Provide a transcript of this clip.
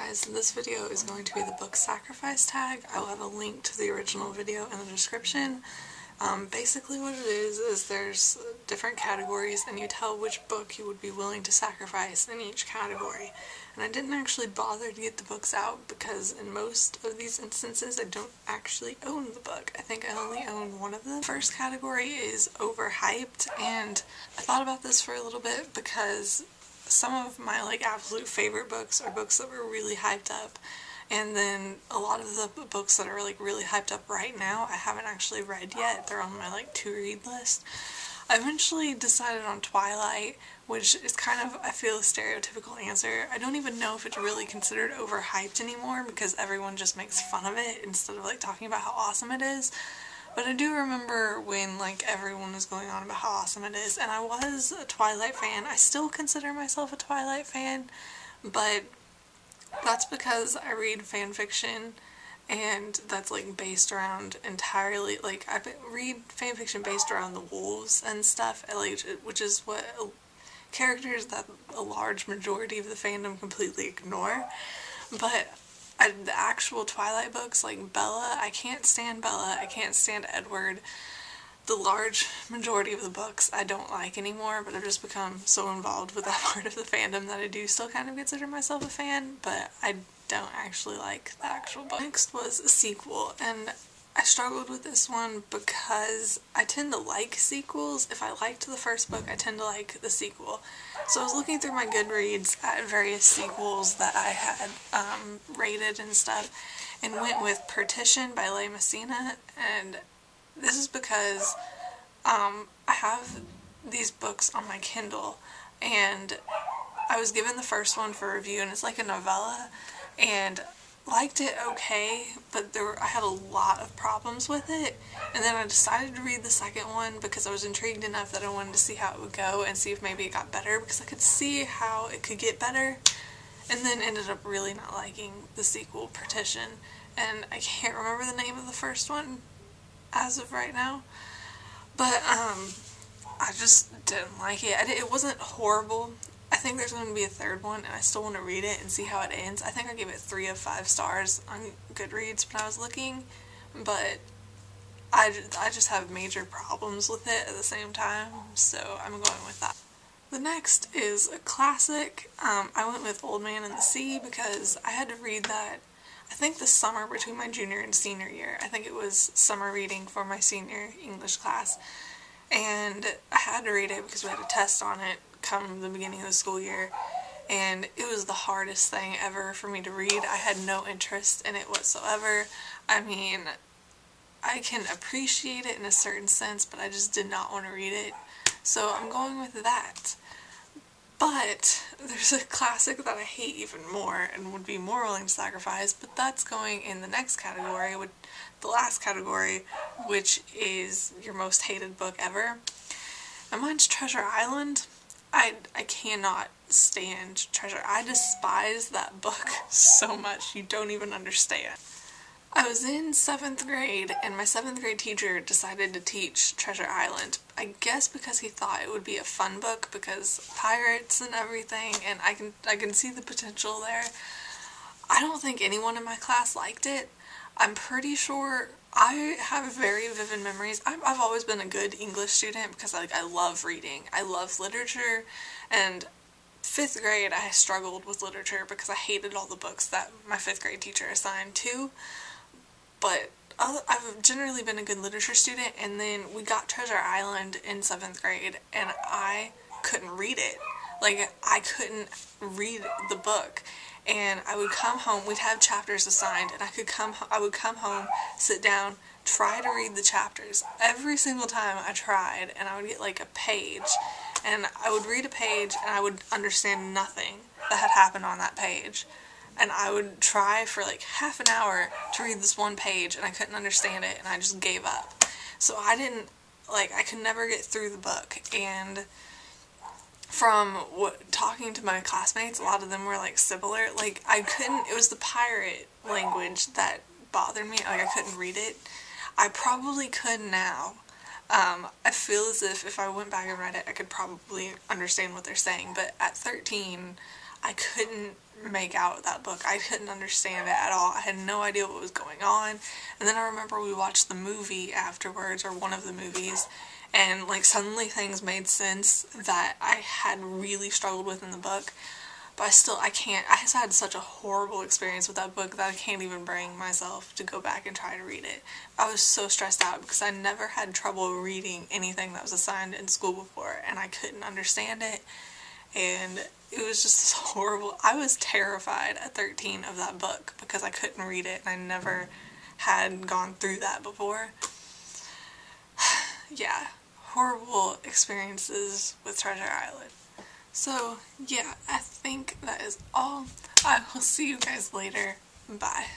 guys, this video is going to be the book sacrifice tag. I will have a link to the original video in the description. Basically what it is there's different categories and you tell which book you would be willing to sacrifice in each category. And I didn't actually bother to get the books out because in most of these instances I don't actually own the book. I think I only own one of them. The first category is overhyped, and I thought about this for a little bit because some of my absolute favorite books are books that were really hyped up, and then a lot of the books that are really hyped up right now I haven't actually read yet. They're on my to-read list. I eventually decided on Twilight, which is kind of, I feel, a stereotypical answer. I don't even know if it's really considered overhyped anymore because everyone just makes fun of it instead of talking about how awesome it is. But I do remember when everyone was going on about how awesome it is, and I was a Twilight fan. I still consider myself a Twilight fan, but that's because I read fan fiction, and that's based around entirely, I read fan fiction based around the wolves and stuff, which is what characters that a large majority of the fandom completely ignore. But the actual Twilight books, like Bella, I can't stand Bella, I can't stand Edward. The large majority of the books I don't like anymore, but I've just become so involved with that part of the fandom that I do still kind of consider myself a fan, but I don't actually like the actual book. Next was a sequel, and I struggled with this one because I tend to like sequels. If I liked the first book, I tend to like the sequel. So I was looking through my Goodreads at various sequels that I had rated and stuff, and went with Partition by Leigh Messina, and this is because I have these books on my Kindle, and I was given the first one for review, and it's like a novella, and liked it okay, but I had a lot of problems with it, and then I decided to read the second one because I was intrigued enough that I wanted to see how it would go and see if maybe it got better, because I could see how it could get better, and then ended up really not liking the sequel, Partition, and I can't remember the name of the first one as of right now, but I just didn't like it. It wasn't horrible. I think there's going to be a third one, and I still want to read it and see how it ends. I think I gave it 3 of 5 stars on Goodreads when I was looking, but I just have major problems with it at the same time, so I'm going with that. The next is a classic. I went with Old Man and the Sea because I had to read that, I think, the summer between my junior and senior year. I think it was summer reading for my senior English class, and I had to read it because we had a test on it come the beginning of the school year, and it was the hardest thing ever for me to read. I had no interest in it whatsoever. I mean, I can appreciate it in a certain sense, but I just did not want to read it, so I'm going with that. But there's a classic that I hate even more and would be more willing to sacrifice, but that's going in the next category, the last category, which is your most hated book ever. And mine's Treasure Island. I cannot stand Treasure. I despise that book so much, you don't even understand. I was in 7th grade, and my 7th grade teacher decided to teach Treasure Island. I guess because he thought it would be a fun book because pirates and everything, and I can see the potential there. I don't think anyone in my class liked it. I'm pretty sure I have very vivid memories. I've always been a good English student because I love reading. I love literature, and 5th grade I struggled with literature because I hated all the books that my 5th grade teacher assigned to. But I've generally been a good literature student, and then we got Treasure Island in 7th grade, and I couldn't read it. I couldn't read the book, and I would come home, we'd have chapters assigned, and I would come home, sit down, try to read the chapters. Every single time I tried, and I would get a page, and I would read a page, and I would understand nothing that had happened on that page. And I would try for half an hour to read this one page, and I couldn't understand it, and I just gave up. So I didn't, I could never get through the book, and from talking to my classmates, a lot of them were similar. I couldn't, it was the pirate language that bothered me. I couldn't read it. I probably could now. I feel as if I went back and read it, I could probably understand what they're saying, but at 13, I couldn't make out that book. I couldn't understand it at all. I had no idea what was going on. And then I remember we watched the movie afterwards, or one of the movies, and like suddenly things made sense that I had really struggled with in the book. But I can't, I just had such a horrible experience with that book that I can't even bring myself to go back and try to read it. I was so stressed out because I never had trouble reading anything that was assigned in school before, and I couldn't understand it, and it was just this horrible, I was terrified at 13 of that book because I couldn't read it and I never had gone through that before. Yeah, horrible experiences with Treasure Island. So, yeah, I think that is all. I will see you guys later. Bye.